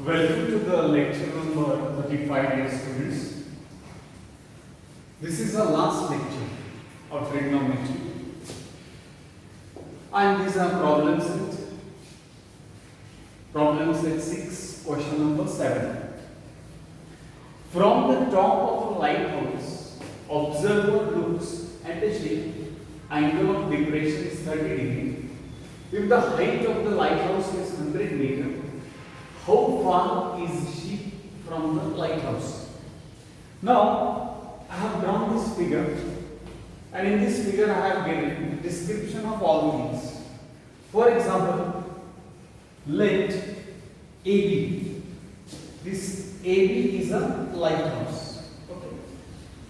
Welcome to the lecture number 35, dear students. This is the last lecture of trigonometry, and these are problem set 6, question number 7. From the top of a lighthouse, observer looks at a ship. Angle of depression is 30 degrees. If the height of the lighthouse is 100 meters, how far is the ship from the lighthouse? Now, I have drawn this figure, and in this figure I have given a description of all these. For example, let AB. This AB is a lighthouse. Okay.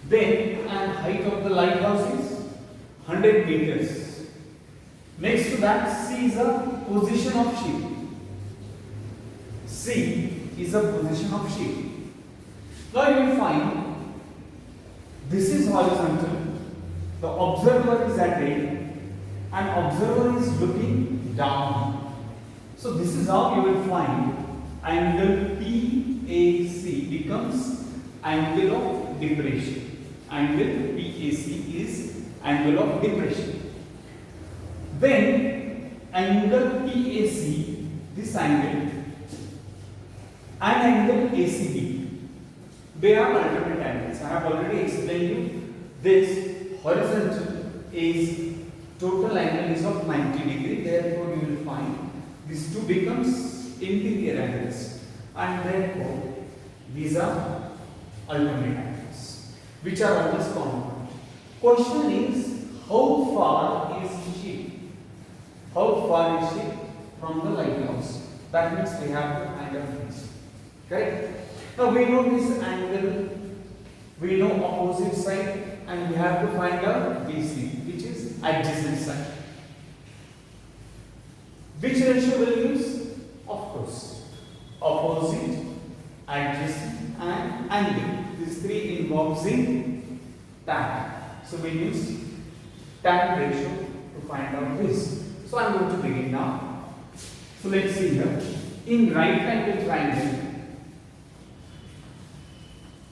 Then, and height of the lighthouse is 100 meters. Next to that, C is a position of ship. C is a position of ship. Now you will find this is horizontal. The observer is at A, and observer is looking down. So this is how you will find angle PAC becomes angle of depression. Angle PAC is angle of depression. Then angle PAC, this angle, and angle ACB, they are alternate angles. I have already explained you this horizontal is total angle is of 90 degree. Therefore, you will find these two becomes interior angles, and therefore these are alternate angles, which are always common. Question is, how far is ship? How far is ship from the lighthouse? That means we have to find out this. Correct? Now we know this angle, we know opposite side, and we have to find out BC, which is adjacent side. Which ratio will we use? Of course, opposite, adjacent, and angle. These three involves in tan. So we use tan ratio to find out this. So I am going to begin now. So let's see here. In right angle triangle,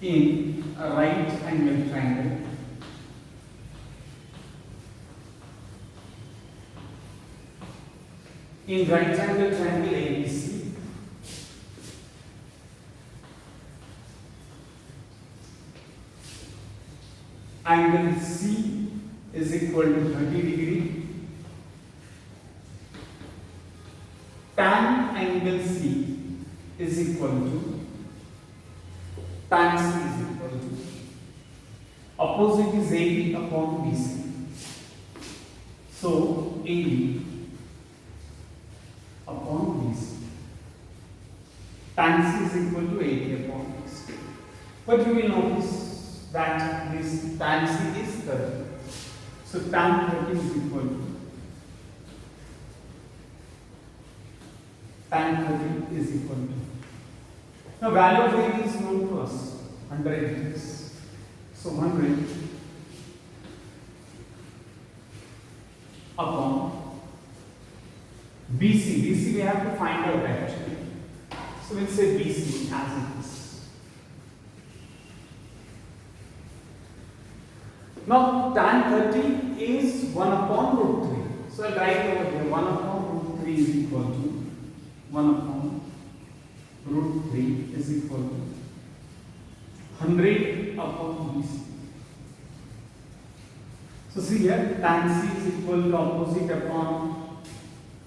in a right angle triangle, ABC, angle C is equal to 30 degree. Tan angle C is equal to tan C is equal to opposite is AB upon BC. So AB upon BC. Tan C is equal to AB upon BC. But you will notice that this tan C is 30. So tan 30 is equal to tan 30 is equal to. Now value of A is known to us, 100 is. So 100 upon BC. BC we have to find out actually. So we'll say BC as it is. Now tan 30 is 1 upon root 3. So I'll write over here 1 upon root 3 is equal to 1 upon root 3 is equal to 100 upon BC. So see here, tan C is equal to opposite upon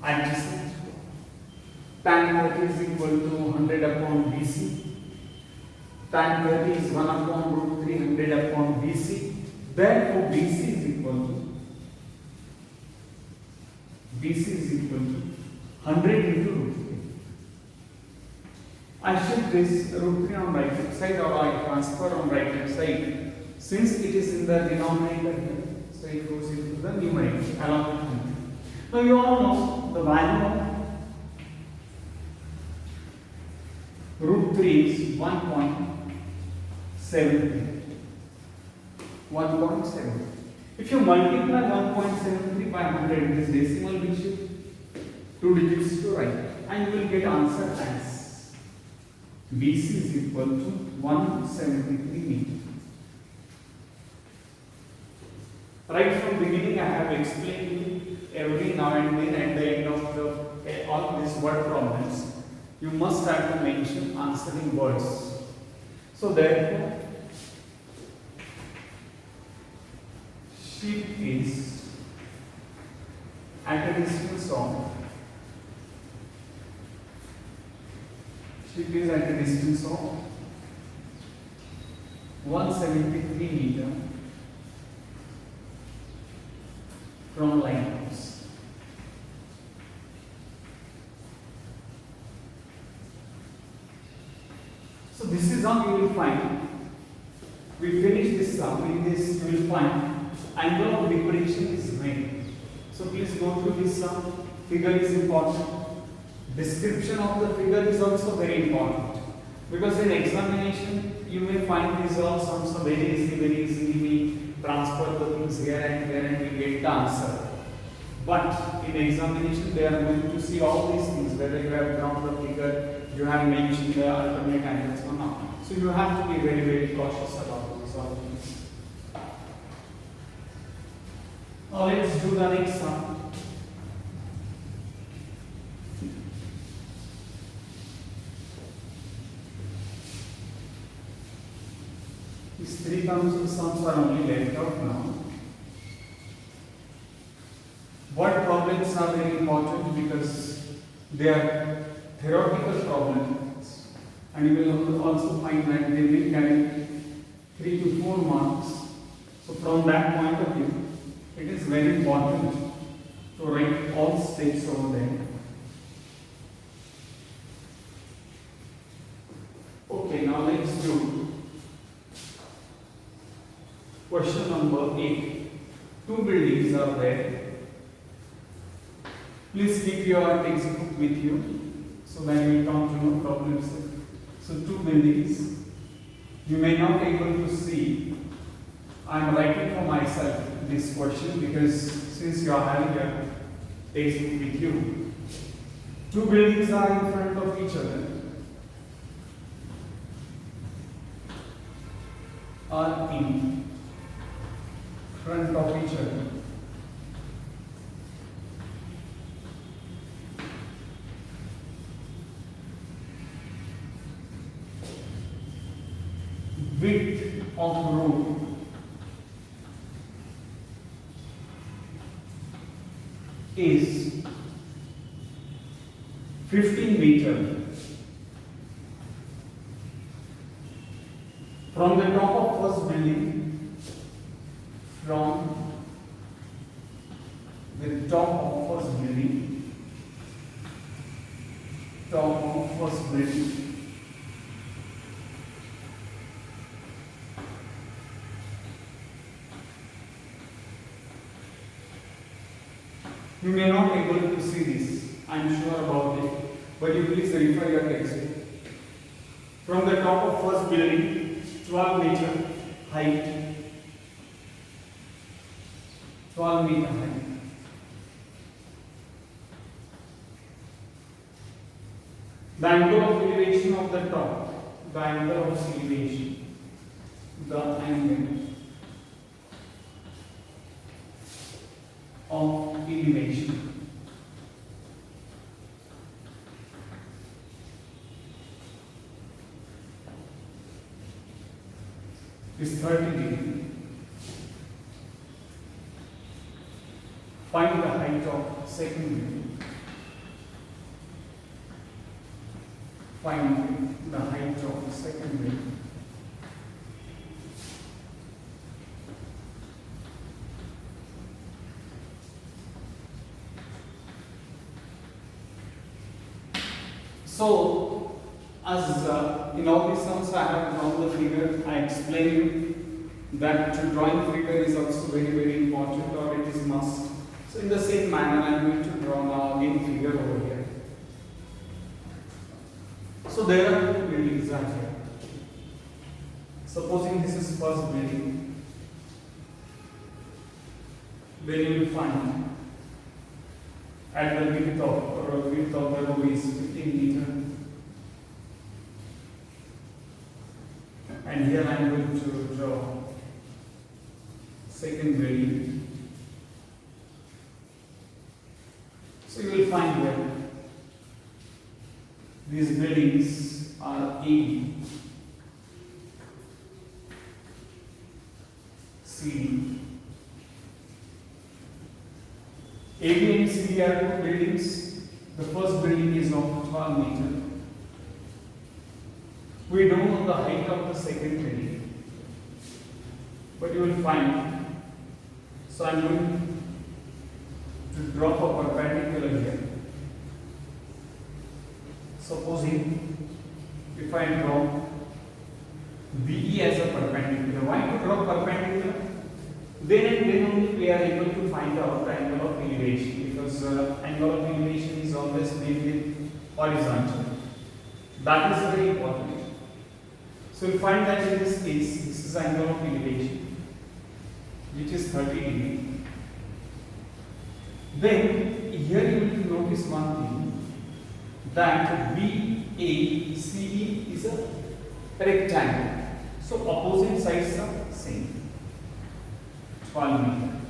adjacent. Tan 30 is equal to 100 upon BC. Tan 30 is 1 upon root 3, 100 upon BC. Therefore, BC is equal to 100 into root 3. I shift this root 3 on right hand side, or I transfer on right hand side, since it is in the denominator here, so it goes into the numerator along with 100. Now you all know the value of root 3 is 1.73. 1.7. If you multiply 1.73 by 100, this decimal will shift 2 digits to right, and you will get answer as BC is equal to 173 meter. Right from beginning I have explained every now and then at the end of all these word problems, you must have to mention answering words. So therefore, ship is at a distance of 173 meter from lighthouse. So this is how you will find. We finish this sum. In this you will find angle of depression is made. So please go through this sum. Figure is important. Description of the figure is also very important, because in examination you may find these all sums are very easily we transfer the things here and there and we get the answer. But in examination they are going to see all these things, whether you have drawn the figure, you have mentioned the alternate angles or not. So you have to be very cautious about these all things. Now let's do the next sum. These 3000 sums are only left out now. What problems are very important, because they are theoretical problems, and you will also find that they will carry 3 to 4 marks. So from that point of view, it is very important to write all steps over there. Okay, now let's do question number 8. 2 buildings are there. Please keep your textbook with you so that you will come to know problems. So 2 buildings. You may not be able to see. I am writing for myself this question because since you are having a textbook with you, 2 buildings are in front of each other. Are in front of each other. Width of roof is 15 meters. From the top of first building, from the top of first building, you may not be able to see this, I am sure about it, but you please refer your textbook. From the top of first building, 12 meter height, 12 meter height. The angle of elevation of the top, the angle of elevation, the angle of elevation is 30 degrees. Find the height of second building. Find the height of second building. So, as in all these sums I have drawn the figure, I explained you that to drawing figure is also very important, or it is must. So in the same manner I am going to draw now again figure over here. So there are 2 buildings are here. Supposing this is first building, then you will find at the width of the row is 15 meter. and here I am going to draw second building. So you will find that these buildings are A, C, AB and CD are two buildings. The first building is of 12 meters. We don't know the height of the second building, but you will find. So I am going to draw a perpendicular here. Supposing if I draw BE as a perpendicular, why to draw perpendicular? Then and then only we are able to find out the angle of elevation, because angle of elevation is always made with horizontal. That is very important. So we find that in this case, this is angle of elevation, which is 30 degrees. Then here you will notice one thing, that BACE is a rectangle. So opposite sides are same. 12 meters.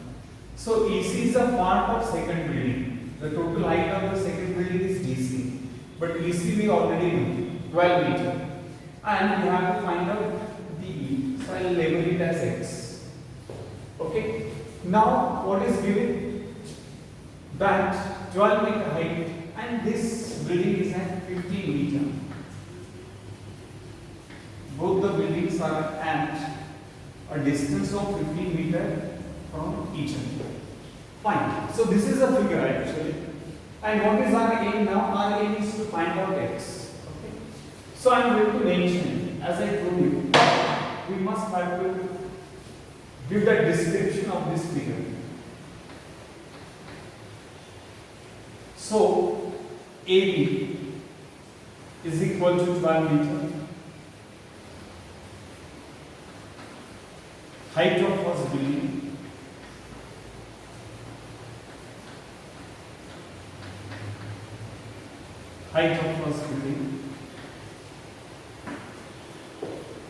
So AC is a part of second building. The total height of the second building is DC. But EC we already know, 12 meters. And we have to find out DE. So I will label it as X. Okay. Now what is given? That 12 meter height, and this building is at 15 meters. Both the buildings are at a distance of 15 meters from each other. Fine. So this is a figure actually. And what is our aim now? Our aim is to find out X. Okay. So I am going to mention, as I told you, we must have to give the description of this figure. So AB is equal to 12 meters. Height of first building, height of first building.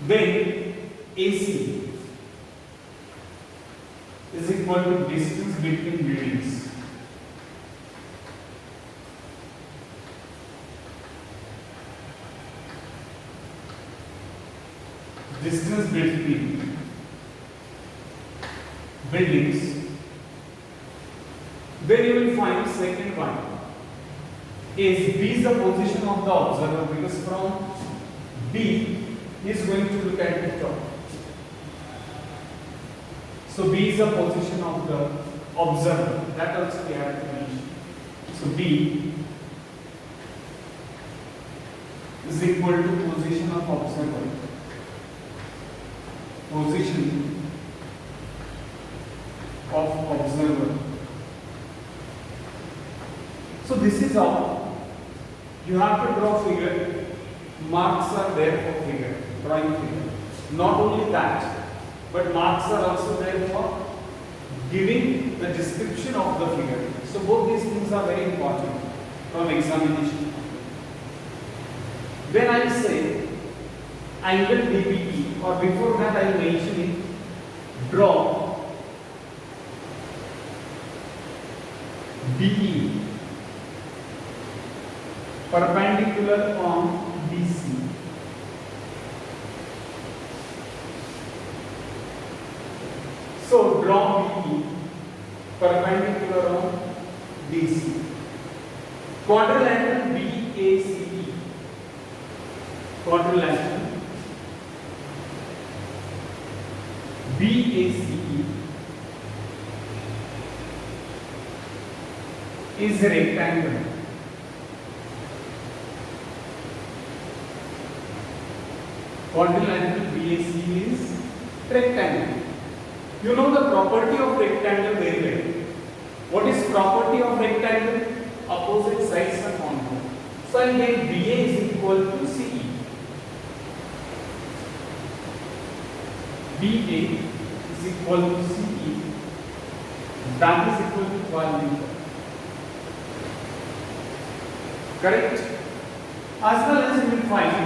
Then AC is equal to distance between buildings. Distance between buildings. Then you will find second one is B is the position of the observer, because from B he is going to look at the top. So B is the position of the observer. That also we have to mention. So B is equal to position of observer. Position of observer. So this is how you have to draw figure. Marks are there for figure, drawing figure. Not only that, but marks are also there for giving the description of the figure. So both these things are very important from examination. Then I will say angle DBE, or before that I will mention it, draw DE perpendicular on BC. So draw BE perpendicular on BC. Quadrilateral BACE. Quadrilateral BACE is a rectangle. Quadrilateral BAC is rectangle. You know the property of rectangle very well. What is property of rectangle? Opposite sides are common. So I get BA is equal to CE. BA is equal to CE. That is equal to 12 meters. Correct? As well as you will find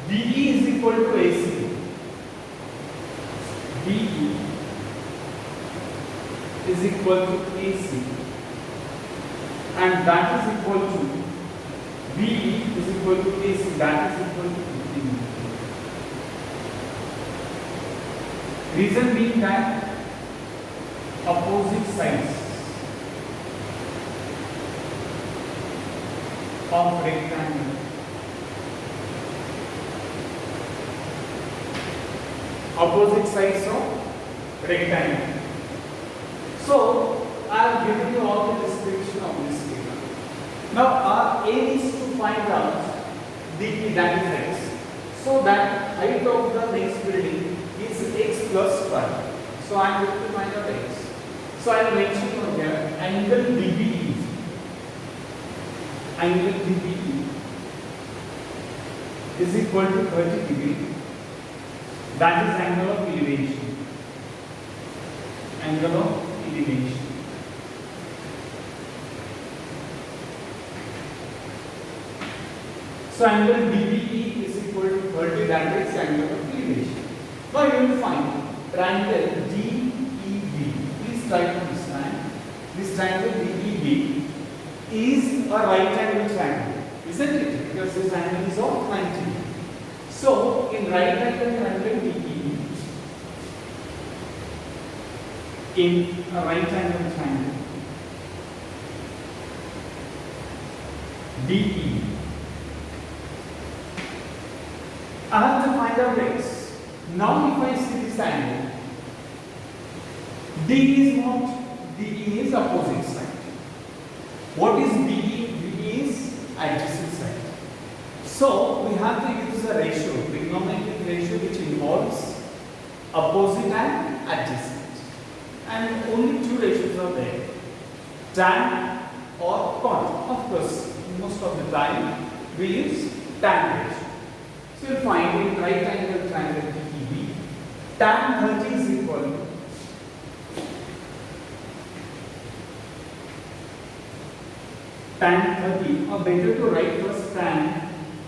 DE is equal to AC. BE is equal to AC, and that is equal to BE is equal to AC, that is equal to 15 Newton. Reason being that opposite sides of rectangle of rectangle. So I have given you all the description of this figure. Now our aim is to find out the dynamics, so that height of the next building is x plus 5. So I am going to find out x. So I am mentioning over here angle DBE. Angle DBE is equal to 30 degree. That is angle of elevation. Angle of elevation. So angle DBE is equal to 30, that is angle of elevation. Now you will find triangle DEB. Please try to understand. This triangle DEB is a right angle triangle, isn't it? Because this angle is of 90. So in right angle triangle DEB, in a right angle triangle DE, I have to find out x. Now if I see this angle, D is what? DE is opposite side. What is DE? DE is adjacent side. So we have to use a ratio, trigonometric ratio, which involves opposite and adjacent. And only two ratios are there, tan or cot. Of course, most of the time we use tan ratio. So you will find in right angle triangle DEB, tan 30 is equal to tan 30, or better to write first tan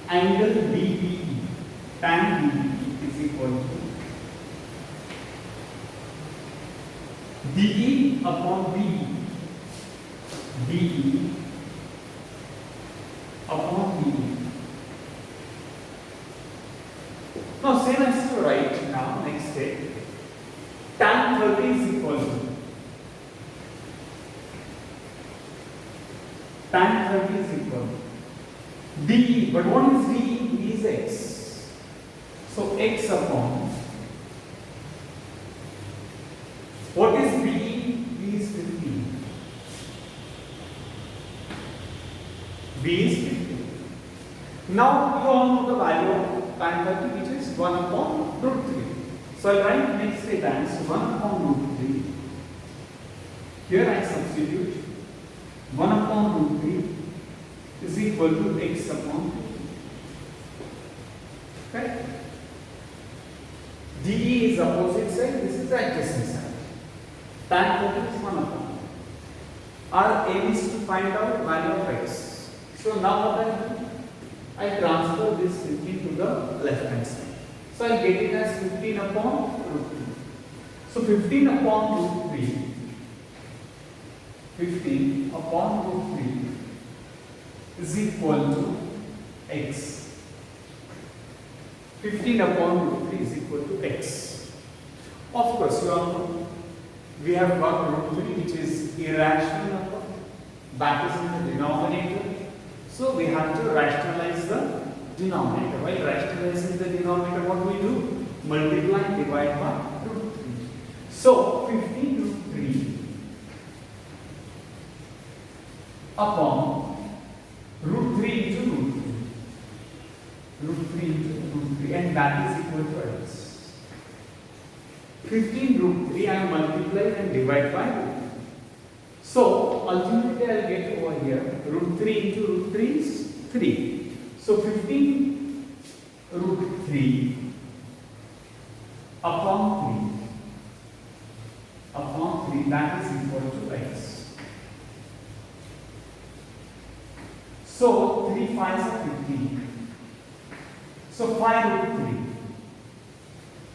angle DBE. Tan DBE is equal to DE upon BE. DE upon BE. Now same as to write now, next step. Tan 30 is equal to tan 30 is equal to DE. But what is DE? DE is x. So x upon, what is BE? B is 15. B is 15. Now you all know the value of tan 30, which is 1 upon root 3. So I will write next step as 1 upon root 3. Here I substitute 1 upon root 3 is equal to x upon 15. Okay? DE is opposite side, this is adjacent side. Tan 30 is 1 upon. Our aim is to find out value of x. So now what I do? I transfer this 15 to the left hand side. So I get it as 15 upon root 3. So 15 upon root 3, 15 upon root 3 is equal to x. 15 upon root 3 is equal to x. Of course, you all know we have got root 3, which is irrational number, that is in the denominator. So we have to rationalize the denominator. While rationalizing the denominator, what we do? Multiply and divide by root 3. So 15 root 3 upon root 3 into root 3. Root 3 into root 3, and that is equal to x. 15 root 3 I multiply and divide by root 3. So ultimately I will get over here root 3 into root 3 is 3. So 15 root 3 upon 3 that is equal to x. So 3 5s are 15. So 5 root 3.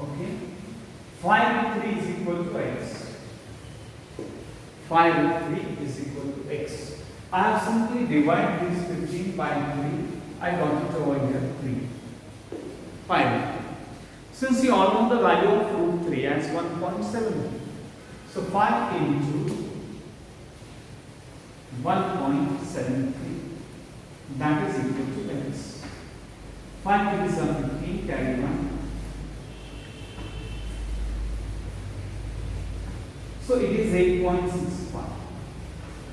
Okay? 5 root equal to x. 5 root 3 is equal to x. I have simply divided this 15 by 3. I got it over here 3. 5. Since you all know the value of root 3 as 1.7. So 5 into 1.73, that is equal to x. 5 is a 15, carry 1. So it is 8.65.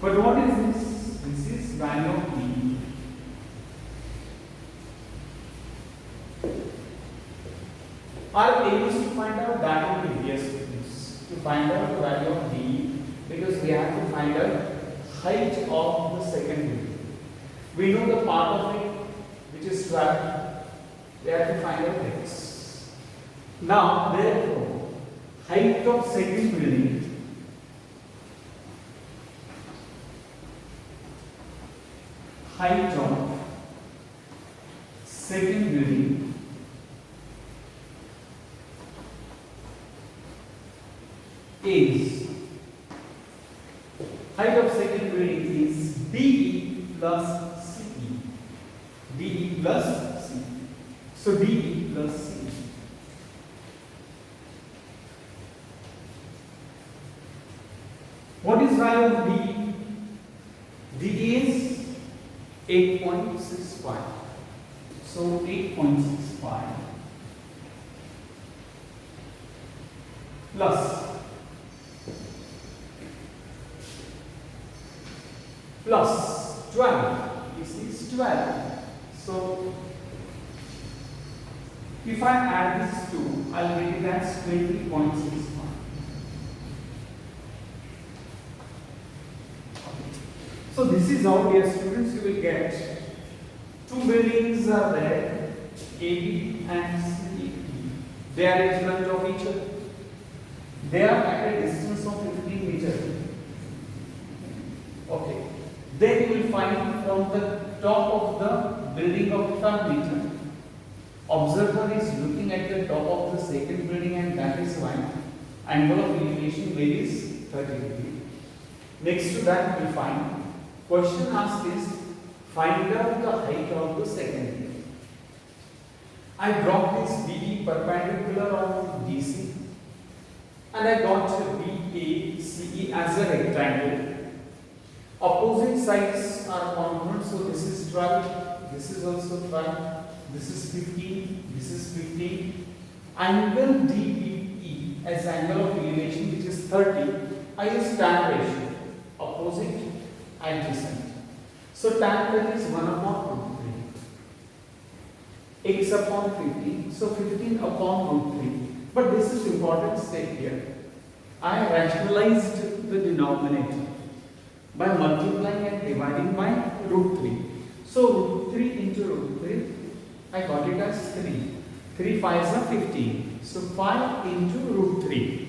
But what is this? This is value of b. Our aim is to find out that only, yes, please. To find out the value of b, because we have to find out height of the second building. We know the part of it which is 12. We have to find out x. Now, therefore, height of second building is height of second building is DE plus CE. DE plus CE. So DE plus CE. What is value of DE? DE is 8.65. So 8.65 plus 12. This is 12. So if I add this 2, I'll get it as 20.65. So this is how, dear students, you will get two buildings are there, AB and CE. They are in front of each other. They are at a distance of 15 meters. Okay. Then you will find from the top of the building of 12 meter, observer is looking at the top of the second building, and that is why angle of elevation varies 30 degrees. Next to that, we find question asked is find out the height of the second building. I dropped this BE perpendicular on DC, and I got BACE as a rectangle. Opposite sides are congruent, so this is 12, this is also 12, this is 15, this is 15. Angle DBE as angle of elevation, which is 30, I use tan ratio, opposite adjacent. So tan value is 1 upon root 3. X upon 15, so 15 upon root 3. But this is important step here. I rationalized the denominator by multiplying and dividing by root 3. So root 3 into root 3, I got it as 3. 3 5s are 15. So 5 into root 3.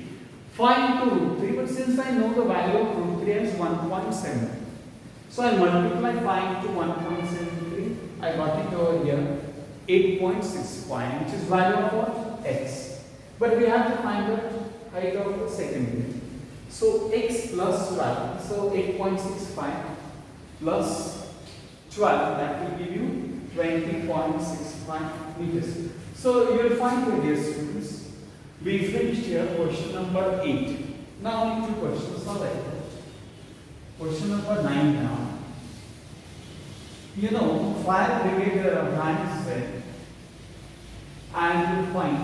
5 into root 3, but since I know the value of root 3 as 1.7, so I multiply 5 into 1.73, I got it over here 8.65, which is value of what? X. But we have to find the height of the second building. So x plus 12, so 8.65 plus 12, that will give you 20.65 meters. So you will find here, dear students, we finished here question number 8. Now only two questions are like that. Question number 9 now. You know, fire brigade van is there, and you find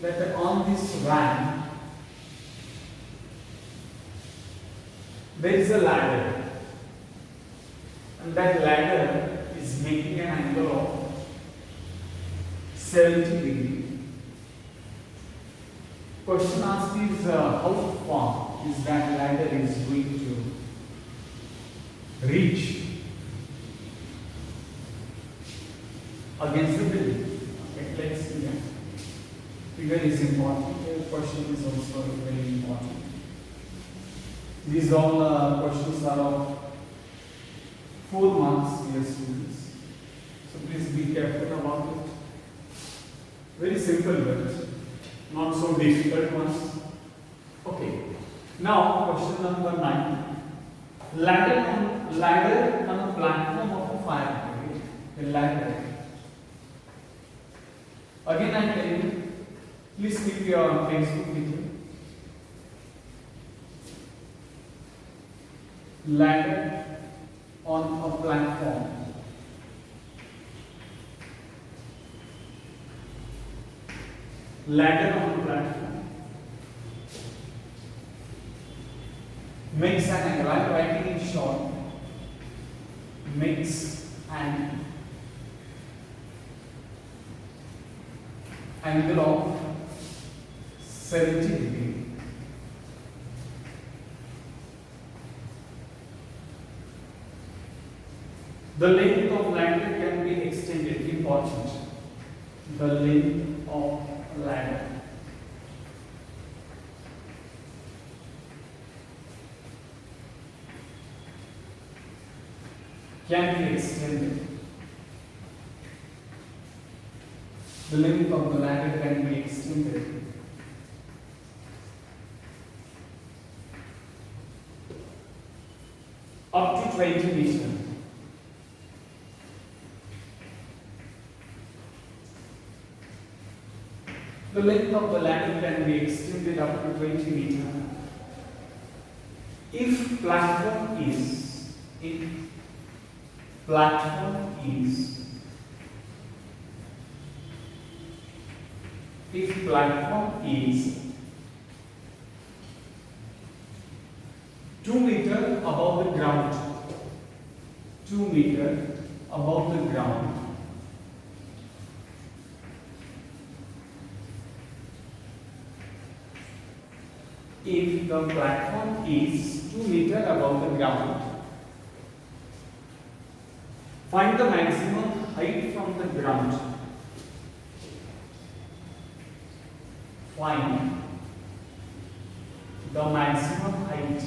that on this van there is a ladder, and that ladder is making an angle of 70 degrees. Question asked is how far is that ladder is going to reach against the building. Okay, let's see that. Figure is important. The question is also very important. These all questions are of 4 marks, dear students. So please be careful about it. Very simple, but not so difficult ones. Okay. Now question number 9. Ladder on a platform of a fire brigade. A ladder. Again I tell you, please keep your textbook with you. Ladder on a platform. Ladder on a platform. Makes an angle. I am writing in short. Makes an angle of 70 degrees. The length of ladder can be extended. Important. The length of ladder can be extended. The length of the ladder can be extended up to 20 meters. The length of the ladder can be extended up to 20 meters if platform is 2 meters above the ground. 2 meters above the ground. If the platform is 2 meters above the ground, find the maximum height from the ground. Find the maximum height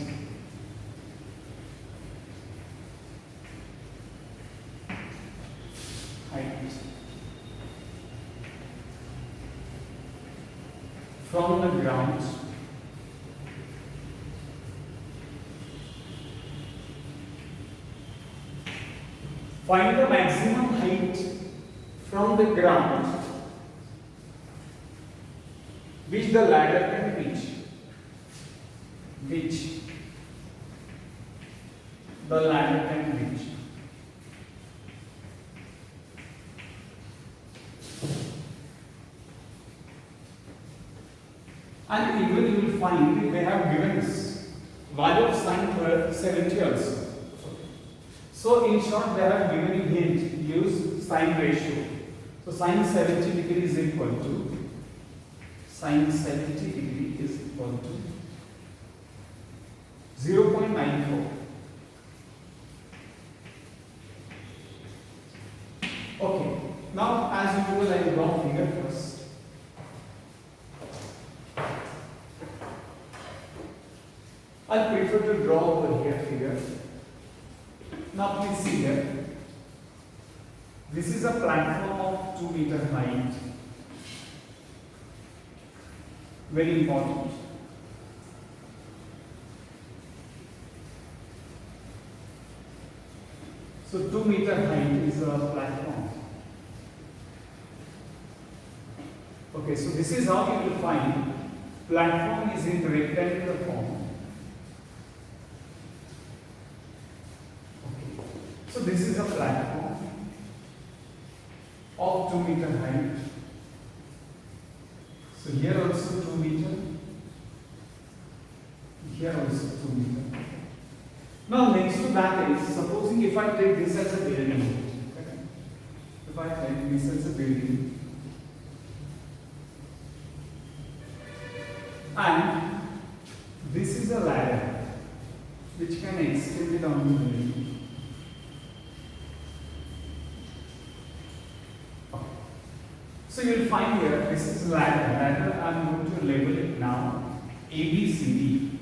from the ground find the maximum height from the ground which the ladder can reach. Which the ladder can reach. And even you will find they have given us value of sine for 70 also. So in short, they have given you hint, use sine ratio. So sine 70 degree is equal to sine 70 degree is equal to 0.94. Okay. Now as usual, I will draw finger first. I prefer to draw over here figure. Now please see here. This is a platform of 2 meter height. Very important. So 2 meter height is a platform. Okay, so this is how you will find platform is in rectangular form. So this is a platform of 2 meter height. So here also 2 meter. Here also 2 meter. Now next to that is, supposing if I take this as a building. Okay. If I take this as a building. And this is a ladder which can extend it on the building. So you will find here, this is ladder. I am going to label it now. ABCD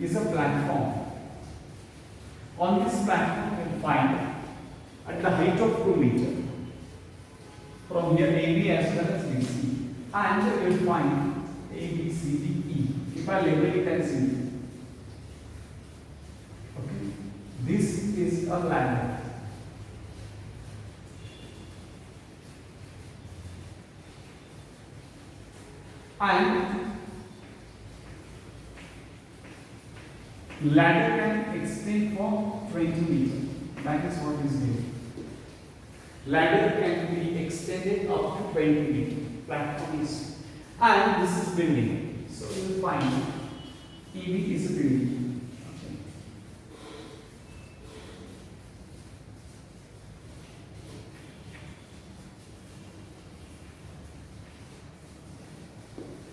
is a platform. On this platform you will find at the height of 2 meters. From here AB as well as BC. And you will find ABCDE. If I label it as E, okay, this is a ladder. And ladder can extend for 20 meters. That is what is there. Ladder can be extended up to 20 meters. Platform is, and this is building. So you will find EB is a building. Okay.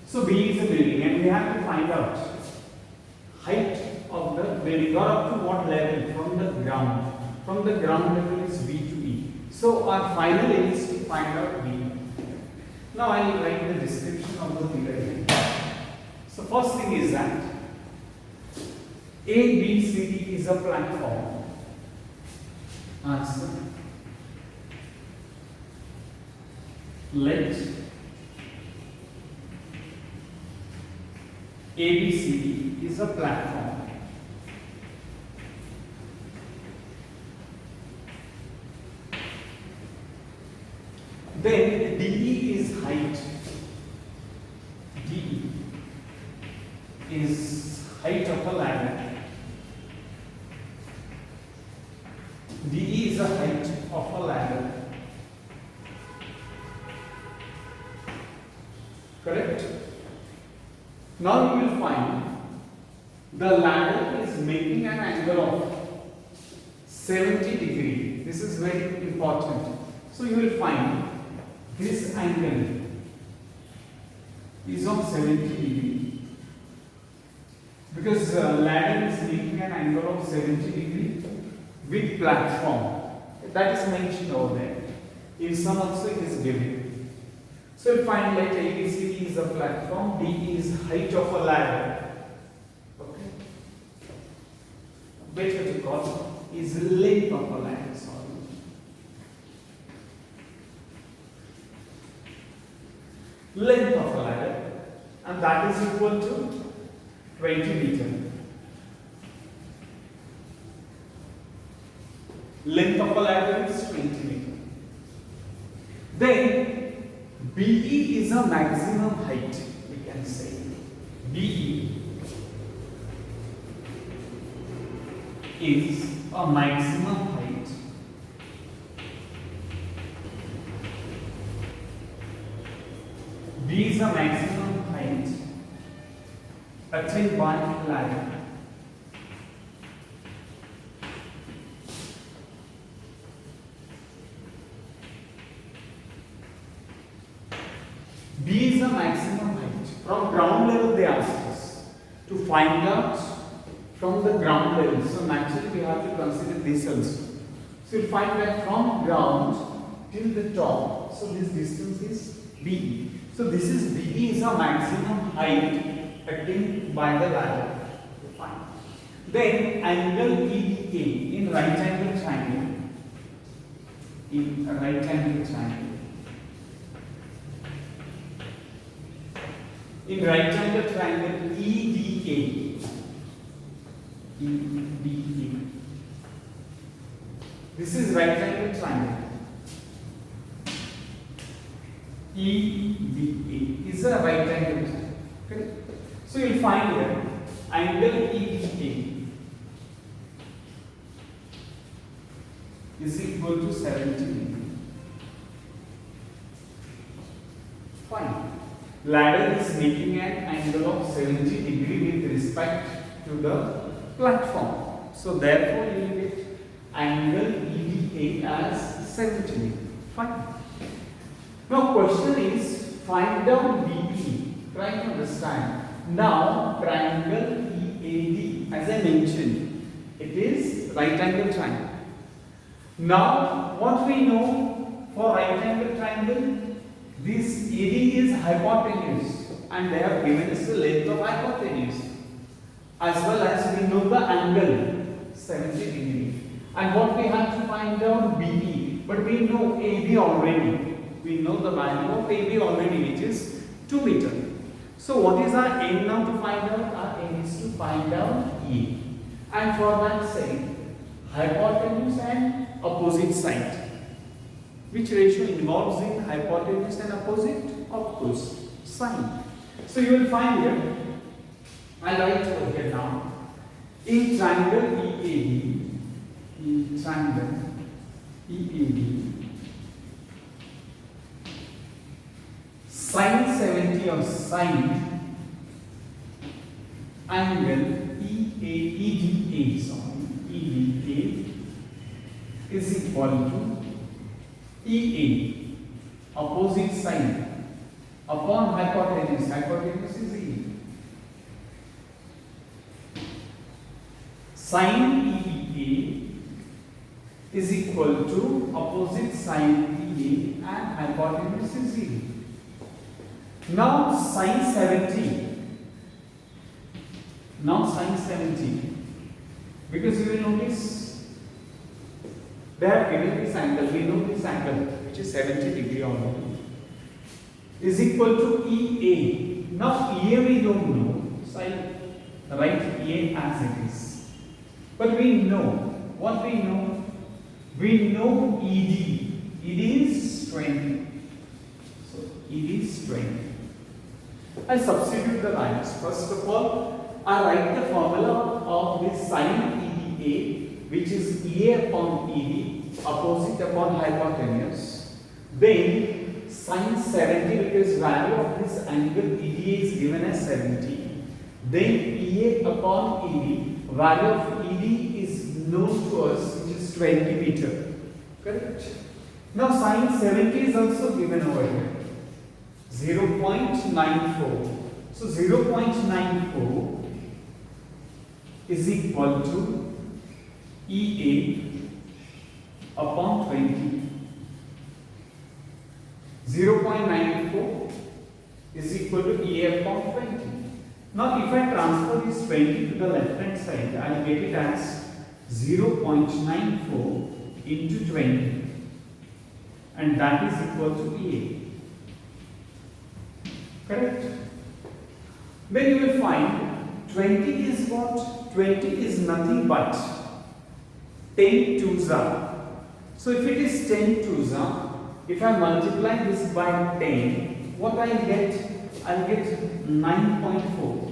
So B is a building, and we have to find out height of the building, or up to what level from the ground. From the ground level is B to E. So our final aim is to find out B. Now I will write the description of the figure. So first thing is that A, B, C, D is a platform. Answer. Let A, B, C, D is a platform. Then DE is height. DE is height of a ladder. DE is the height of a ladder. Correct? Now you will find the ladder is making an angle of 70 degrees. This is very important. So you will find this angle is of 70 degrees because ladder is making an angle of 70 degrees with platform. That is mentioned over there. In some also it is given. So you find let ABCD is a platform, D is height of a ladder. Okay. Better to call is length of a ladder. Sorry. Length of a ladder, and that is equal to 20 meters. Length of a ladder is 20 meters. Then BE is a maximum height, we can say. BE is a maximum height B is the maximum height attained by a ladder. B is the maximum height. From ground level they asked us to find out from the ground level. So naturally we have to consider this also. So you'll find that from ground till the top. So this distance is B. So this is B is a maximum height attained by the ladder. Fine. Then angle EDA in right angle triangle. In a right angle triangle. In right angle triangle EDA. EDA. This is right angle triangle. EDA is a right angle triangle. Okay. So you will find here angle EDA is equal to 70 degrees. Fine. Ladder is making an angle of 70 degrees with respect to the platform. So therefore you will get angle EDA as 70 degrees. Fine. Now question is find out BE. Try to understand. Now triangle EAD, as I mentioned, it is right angle triangle. Now what we know for right angle triangle, this AD is hypotenuse and they have given us the length of hypotenuse, as well as we know the angle 70 degrees. And what we have to find out BE, but we know AB already. We know the value of AB already, which is 2 meters. So what is our aim now to find out? Our aim is to find out A. And for that sake, hypotenuse and opposite side. Which ratio involves in hypotenuse and opposite? Of course, sine. So you will find here, I write over here now, in triangle EAD, sine 70 or sine angle EDA is equal to EA, opposite side, upon hypotenuse. Hypotenuse is E. Sine EA is equal to opposite sine EA and hypotenuse is E. Now sine 70. Because you will notice they have given this angle. We know this angle, which is 70 degree already, is equal to EA. Now EA we don't know, so I write EA as it is. But we know what we know. We know ED. ED is 20. So ED is 20. I substitute the lines. First of all, I write the formula of this sine EDA, which is EA upon ED, opposite upon hypotenuse. Then sine 70, because value of this angle EDA is given as 70. Then EA upon ED, value of ED is known to us, which is 20 meter. Correct? Now sine 70 is also given over here. 0.94. So 0.94 is equal to EA upon 20. 0.94 is equal to EA upon 20. Now if I transfer this 20 to the left hand side, I will get it as 0.94 into 20, and that is equal to EA. Correct? Then you will find 20 is what? 20 is nothing but 10 twos are. So if it is 10 twos are, if I multiply this by 10, what I get? I'll get 9.4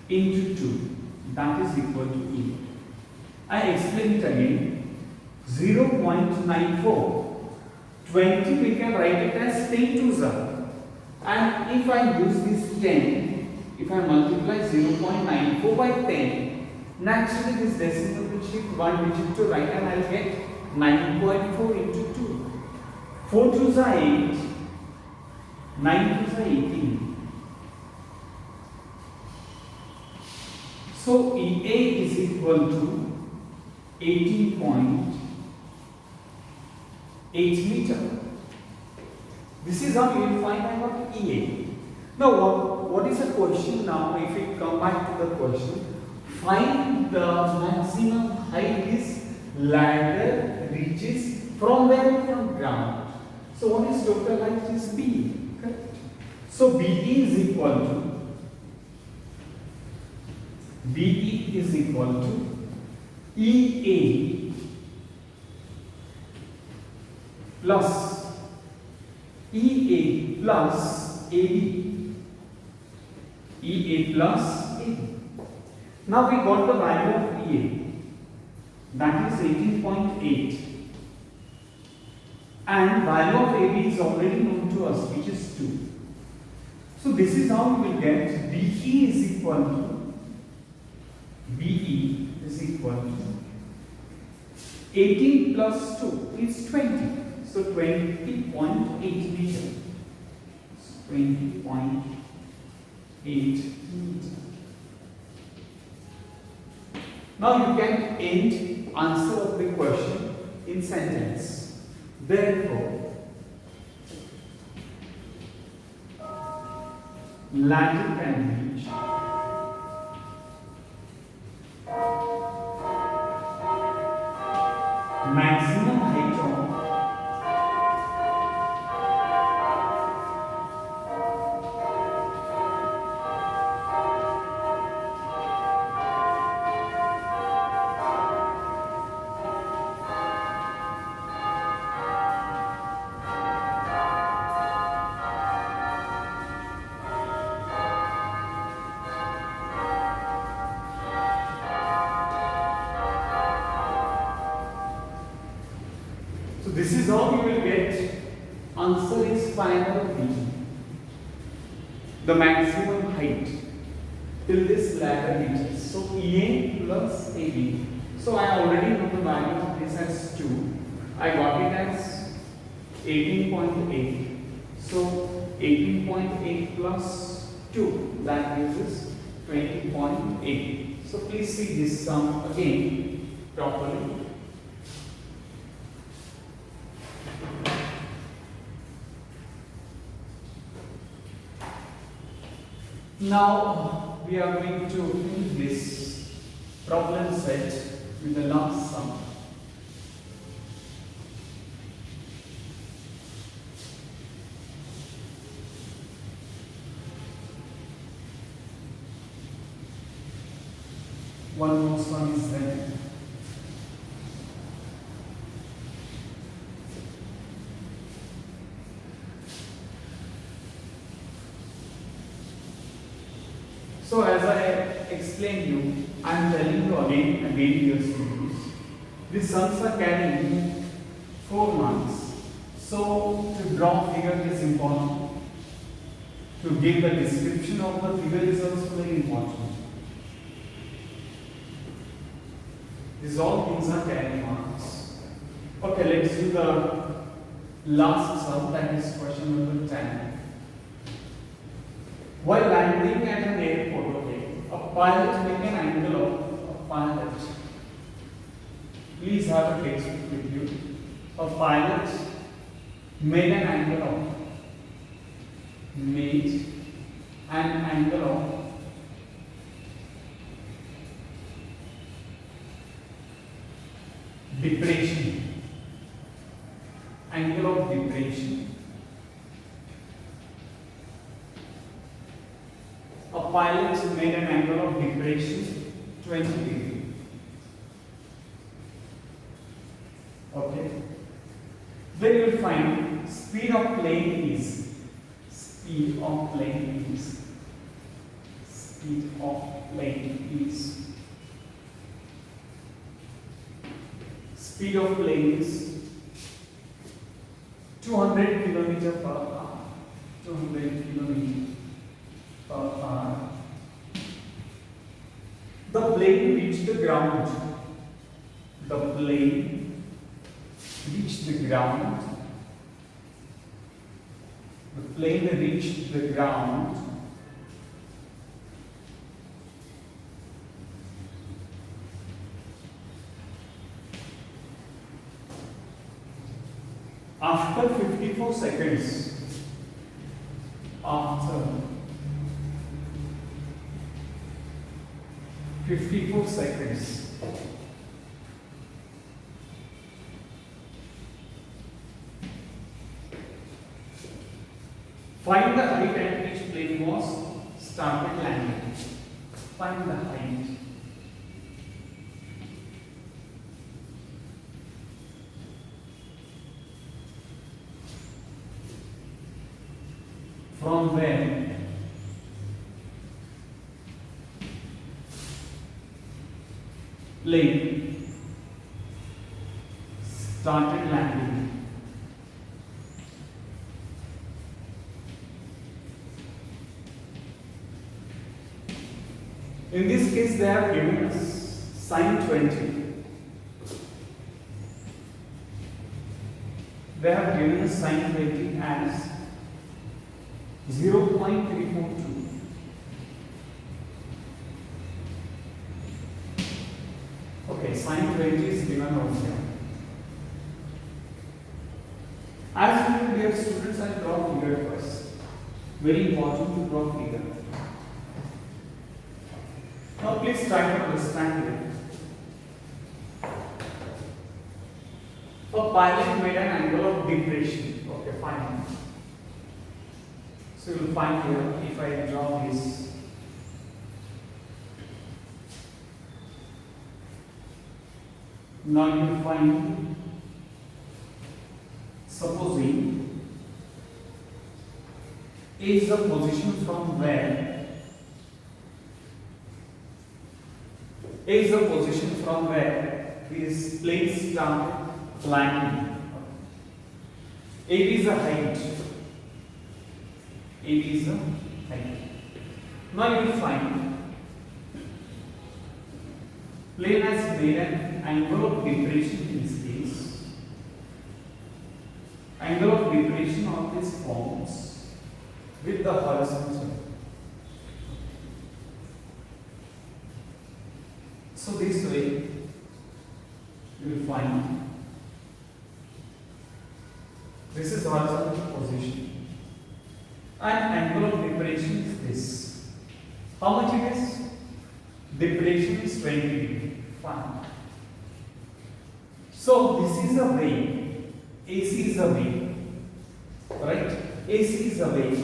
into 2. That is equal to E. I explain it again. 0.94. 20 we can write it as 10 twos are. And if I use this 10, if I multiply 0.94 by 10, naturally this decimal will shift one digit to right and I will get 9.4 into 2. 4 twos are 8, 9 twos are 18. So EA is equal to 18.8 meter. This is how you will find out EA. Now what is the question now? If we come back to the question, find the maximum height this ladder reaches from where? From ground. So what is total height is B. Correct? So BE is equal to EA plus EA plus AD. EA plus AD. Now we got the value of EA. That is 18.8. And value of AB is already known to us, which is 2. So this is how we will get BE is equal to 18 plus 2 is 20. So 20.8 meter. 20.8 meter. Now you can end answer of the question in sentence. Therefore, ladder can reach maximum height of this is how you will get answer is final B. The maximum height till this ladder reaches. So EA plus AB. So I already know the value of this as 2. I got it as 18.8. So 18.8 plus 2, that gives us 20.8. So please see this sum again properly. Now we are going to finish this problem set with the last sum. One more sum is there. So as I explained you, I am telling you again dear students, these sums are carrying 4 marks. So to draw figure is important. To give the description of the figure is also very important. These all things are carrying marks. Okay, let's do the last sum, that is question number 10. While landing at an airport, a pilot make an angle of a pilot. Please have a textbook with you. A pilot made an angle of depression. Angle of depression. A pilot made an angle of depression 20 degrees. Okay. Then you will find speed of plane is speed of plane is 200 kilometer per hour. 200 kilometer per hour. The plane reached the ground. The plane reached the ground. The plane reached the ground after 54 seconds. After 54 seconds. Find the height at which plane was started landing. Find the height. From where plane started landing. In this case, they have given us sine 20. They have given us sine 20 as 0.342. Okay, sine 20 is given over here. As usual, dear students, I draw figure first. Very important to draw figure. Now please try to understand it. A pilot made an angle of depression. Okay, fine. So you will find here, if I draw this, now you will find, supposing A is the position from where this plane started landing. AB is the height. AB is the height. Now you will find plane has made an angle of depression in this case. Angle of depression of this forms with the horizontal. So this way you will find this is horizontal position and angle of depression is this. How much it is? Depression is 20 degree. Fine. So this is a way. AC is a way. Right? AC is a way.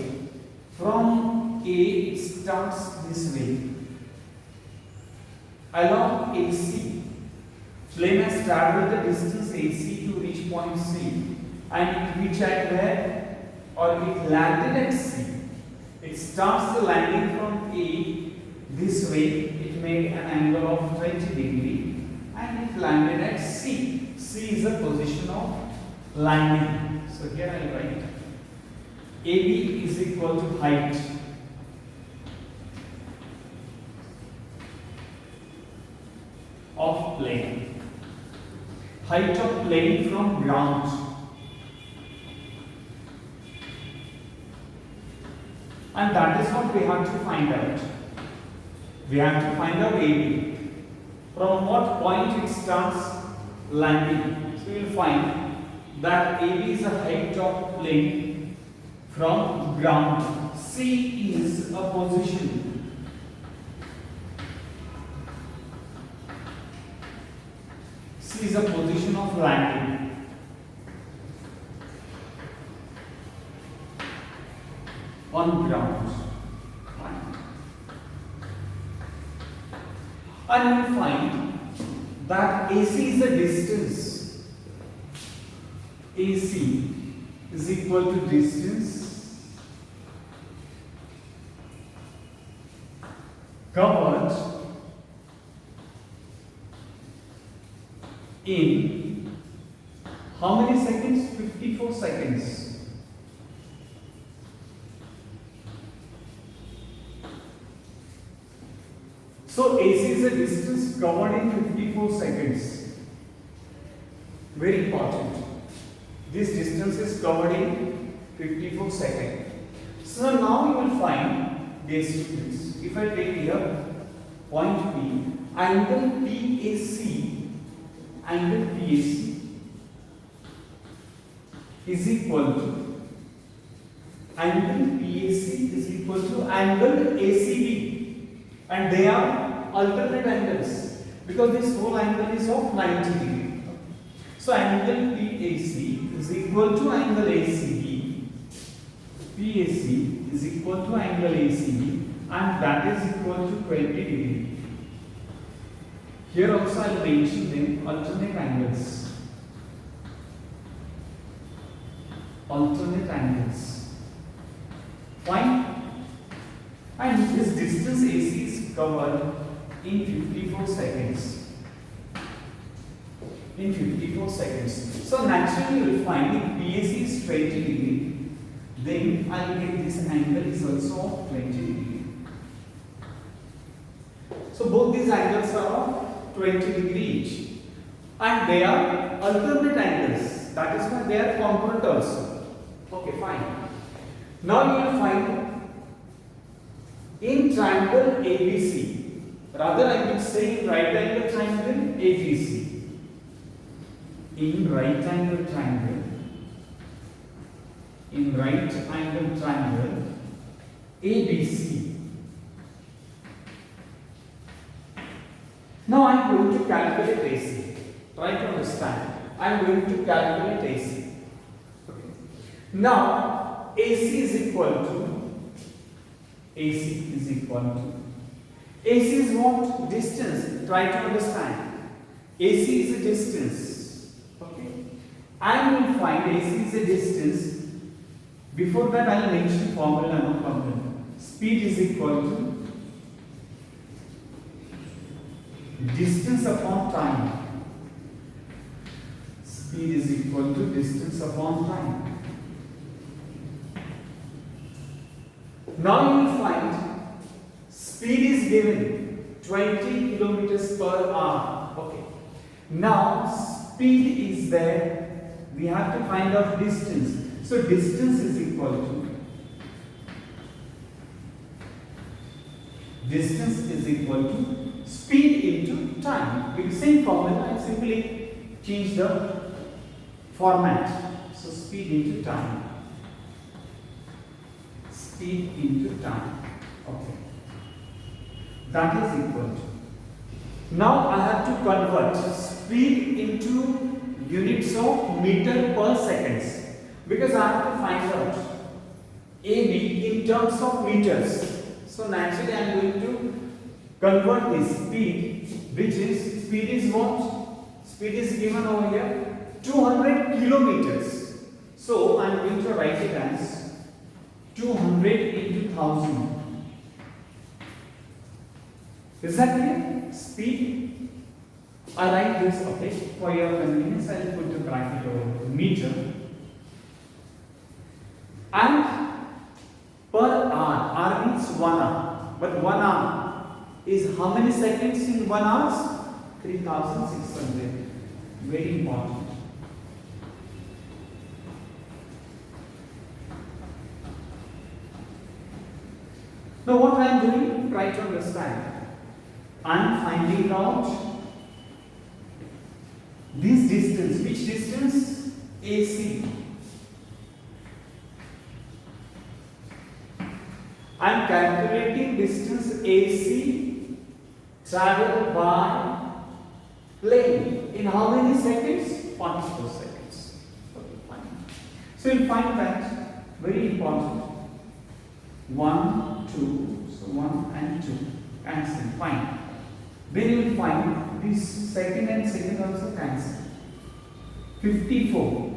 From A it starts this way. Along AC, plane has traveled the distance AC to reach point C, and it reached at where? Or it landed at C. It starts the landing from A this way. It made an angle of 20 degree, and it landed at C. C is the position of landing. So here I will write AB is equal to height of plane. Height of plane from ground. And that is what we have to find out. We have to find out AB. From what point it starts landing. So we will find that AB is the height of plane from ground. C is a position. C is a position of landing. On ground. Fine. And you will find that AC is the distance. AC is equal to distance covered in how many seconds? 54 seconds. So AC is a distance covered in 54 seconds. Very important. This distance is covered in 54 seconds. So now you will find these students. If I take here point P, angle PAC is equal to angle ACB, and they are alternate angles because this whole angle is of 90 degree. So angle PAC is equal to angle ACB. PAC is equal to angle ACB, and that is equal to 20 degree. Here also I will mention them alternate angles. Alternate angles. Fine. And this distance AC is covered in 54 seconds. In 54 seconds. So naturally you will find if PAC is 20 degree, then I will get this angle is also 20 degree. So both these angles are of 20 degree each, and they are alternate angles. That is why they are component also. Okay, fine. Now you will find in triangle ABC, rather I would say in right angle triangle ABC. In right angle triangle, ABC. Now I am going to calculate AC. Try to understand. I am going to calculate AC. Okay. Now AC is equal is what? Distance. Try to understand. AC is a distance. Okay. And you will find AC is a distance. Before that I will mention formula, no problem. Speed is equal to distance upon time. Speed is equal to distance upon time. Now you will find speed is given 20 kilometers per hour. Okay. Now speed is there. We have to find out distance. So distance is equal to speed into time. With the same formula, I simply change the format. So speed into time. Speed into time. Okay. That is equal to. Now I have to convert speed into units of meter per seconds, because I have to find out AB in terms of meters. So naturally I am going to convert this speed, which is speed is what? Speed is given over here 200 kilometers. So I am going to write it as 200 into 1000. Is that clear? Speed. I write this, okay, for your convenience. I will put the bracket over meter. And per hour, hour means 1 hour. But 1 hour is how many seconds in 1 hour? 3600. Very important. Now what I am doing, try to understand. I am finding out this distance. Which distance? AC. I am calculating distance AC traveled by plane in how many seconds? 44 seconds. Okay, fine. So you will find that very important. 1, 2, so 1 and 2 cancel. Fine. Then you will find this second and second also cancel. 54.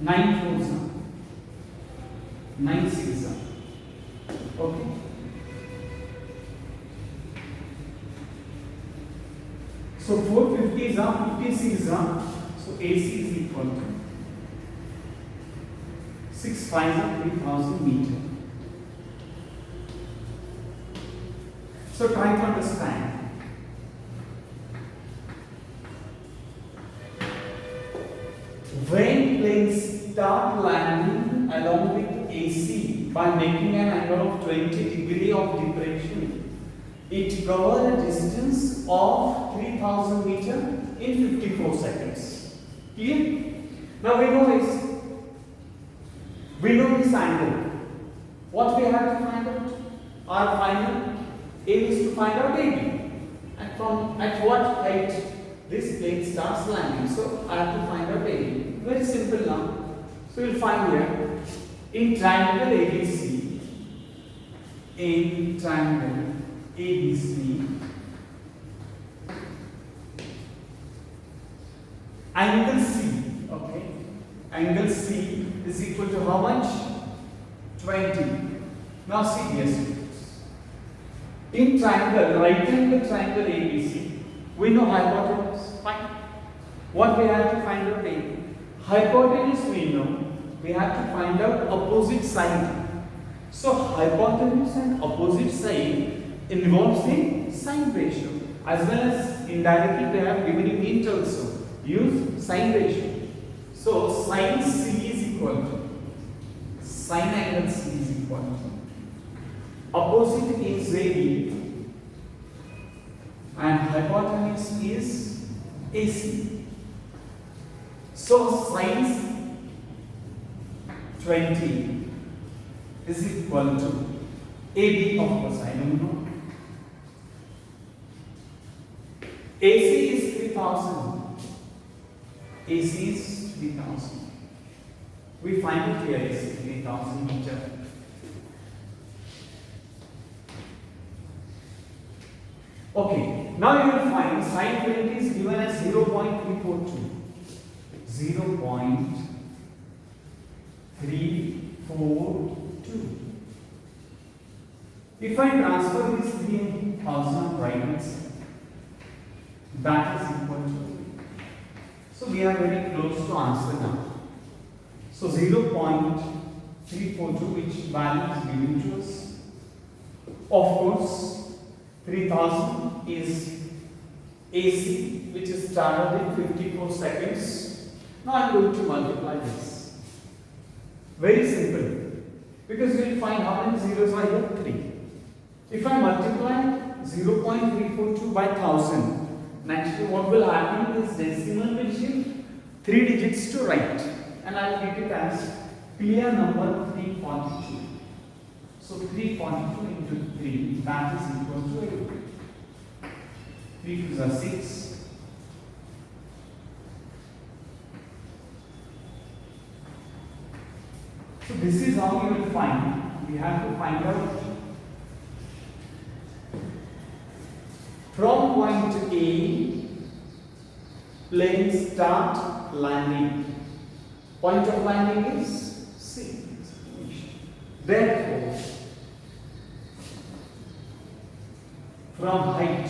9 4s. 9 6s. Okay. So 4 50s are 56s. So AC is equal to 6 5s are 3000 meters. So try to understand. When planes start landing along with AC by making an angle of 20 degrees of depression, it covers a distance of 3000 meters in 54 seconds. Clear? Now we know this angle. What we have to find out? Our final aim is to find out AB. And at what height this plane starts landing. So I have to find out AB. Very simple now. So we'll find here in triangle ABC. In triangle ABC, angle C. Okay. Angle C is equal to how much? 20. Now see this. In triangle, right angle triangle ABC, we know hypotenuse. Fine. What we have to find out? Hypotenuse we know. We have to find out opposite side. So hypotenuse and opposite side involves the sine ratio. As well as indirectly they have given you int also. Use sine ratio. So sine C is equal to sine angle C is equal to opposite is AB and hypotenuse is AC. So sine 20 is equal to AB, of course I don't know. AC is 3000. AC is 3000. We find it here is 3000 meter. Okay, now you will find sine 20 is given as 0.342. 0.342. If I transfer this 3000 right hand side, that is equal to. So we are very close to answer now. So 0.342 342, which value is given to us. Of course, 3000 is AC, which is started in 54 seconds. Now I am going to multiply this. Very simple. Because we will find how many zeros are here? 3. If I multiply 0.342 by 1000, naturally what will happen is decimal will shift 3 digits to right. And I will get it as clear number 342. So 342 into 3, that is equal to 8. 3 2s are 6. So this is how you will find. We have to find out from point A, plane start landing. Point of landing is C. Therefore, from height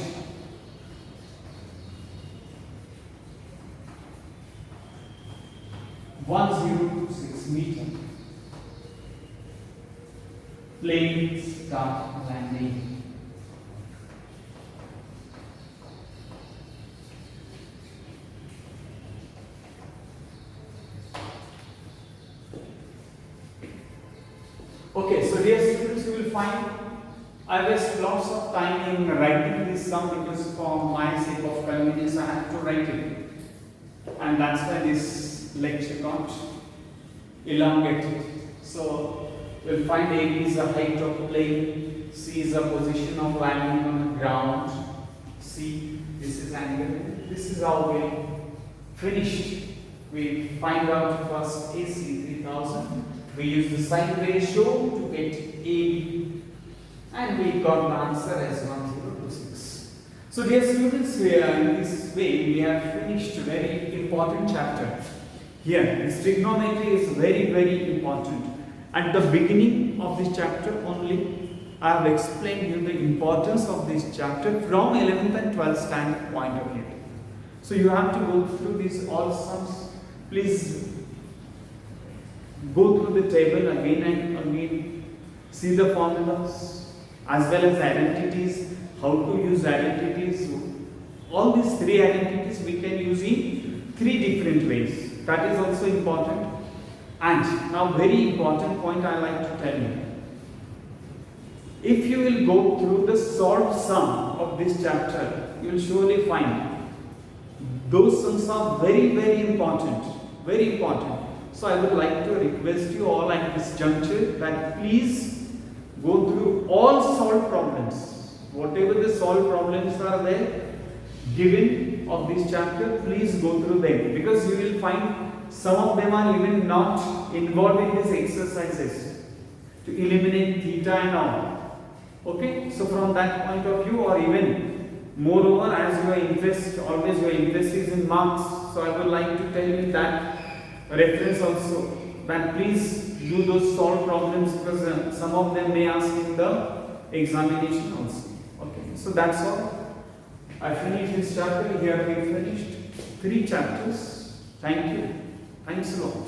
(1026 meter), plane start landing. Okay, so dear students, you will find I waste lots of time in writing this sum because for my sake of convenience I have to write it, and that's why this lecture got elongated. So we'll find A is the height of plane, C is the position of landing on the ground, C, this is angle. This is how we finished. We find out first AC 3000. We use the sine ratio to get AB, and we got the answer as 1026. So dear students, in this way we have finished a very important chapter. Here, this trigonometry is very, very important. At the beginning of this chapter only, I have explained you the importance of this chapter from 11th and 12th standard point of view. So you have to go through these all sums. Please go through the table again and again, see the formulas as well as identities, how to use identities. All these 3 identities we can use in 3 different ways. That is also important. And now very important point I like to tell you. If you will go through the solved sum of this chapter, you will surely find those sums are very, very important. Very important. So I would like to request you all at this juncture that please go through all solved problems. Whatever the solved problems are there given of this chapter, please go through them, because you will find some of them are even not involved in these exercises to eliminate theta and all. Okay, so from that point of view, or even moreover, as your interest, always your interest is in marks, so I would like to tell you that reference also, that please do those solved problems, because some of them may ask in the examination also. Okay, so that's all. I finished this chapter. Here we finished 3 chapters. Thank you. Thanks a lot.